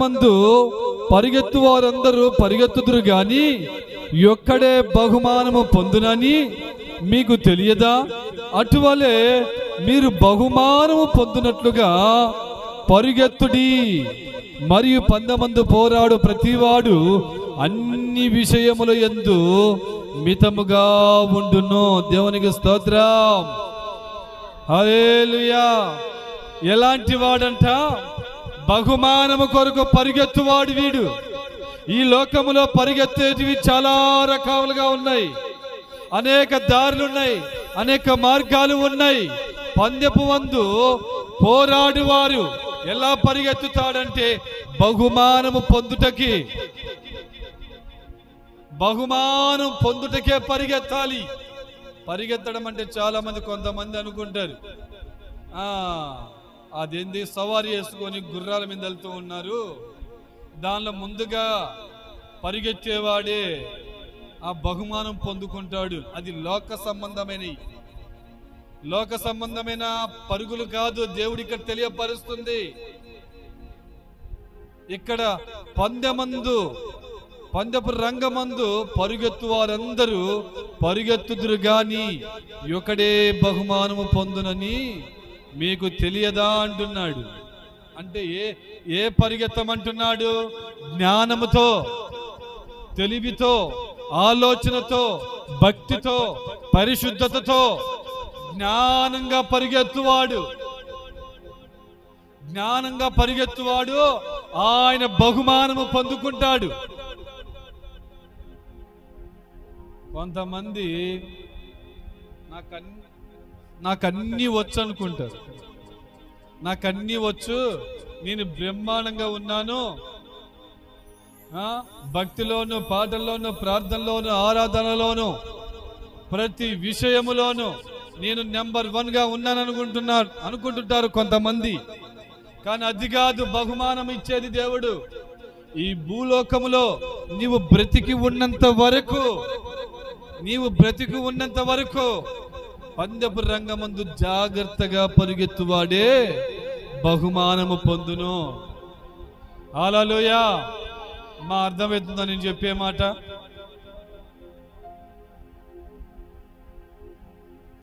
లోకమందు పరిగెత్తు వారందరూ పరిగెత్తుదురు గాని ఒక్కడే బహుమానము పొందునని మీకు తెలియదా? అటువలే మీరు బహుమానము పొందునట్లుగా పరిగెత్తుడి. మరియు పందెమందు పోరాడు ప్రతివాడు అన్ని విషయముల యందు మితముగా ఉండును. దేవునికి స్తోత్రం, హల్లెలూయా. ఎలాంటి వాడంట? బహుమానము కొరకు పరిగెత్తువాడు వీడు. ఈ లోకములో పరిగెత్తేటివి చాలా రకాలుగా ఉన్నాయి, అనేక దారులున్నాయి, అనేక మార్గాలు ఉన్నాయి. పందెపు వందు పోరాడువారు ఎలా పరిగెత్తుతాడంటే బహుమానము పొందుటకి, బహుమానం పొందుటకే పరిగెత్తాలి. పరిగెత్తడం అంటే చాలా మంది కొంతమంది అనుకుంటారు అదేంది సవారీ వేసుకొని గుర్రాల మీద వెళ్తూ ఉన్నారు, దానిలో ముందుగా పరిగెత్తేవాడే ఆ బహుమానం పొందుకుంటాడు. అది లోక సంబంధమైన పరుగులు కాదు. దేవుడు ఇక్కడ తెలియపరుస్తుంది. ఇక్కడ పందెపు రంగమందు పరిగెత్తు వారందరూ పరిగెత్తుదురు గాని ఒకడే బహుమానము పొందునని మీకు తెలియదా అంటున్నాడు. అంటే ఏ పరిగెత్తమంటున్నాడు? జ్ఞానముతో, తెలివితో, ఆలోచనతో, భక్తితో, పరిశుద్ధతతో జ్ఞానంగా పరిగెత్తువాడు ఆయన బహుమానము పొందుకుంటాడు. కొంతమంది నాకన్నీ వచ్చు అనుకుంటారు. నాకన్నీ వచ్చు, నేను బ్రహ్మాండంగా ఉన్నాను, భక్తిలోను, పాటల్లోను, ప్రార్థనలోను, ఆరాధనలోను, ప్రతి విషయములోను నేను నెంబర్ 1గా ఉన్నాను అనుకుంటుంటారు కొంతమంది. కానీ అది కాదు బహుమానం ఇచ్చేది దేవుడు. ఈ భూలోకములో నీవు బ్రతికి ఉన్నంత వరకు పందెపు రంగమందు జాగ్రత్తగా పరిగెత్తువాడే బహుమానము పొందును. హల్లెలూయా. మా అర్థమవుతుందా నేను చెప్పే మాట?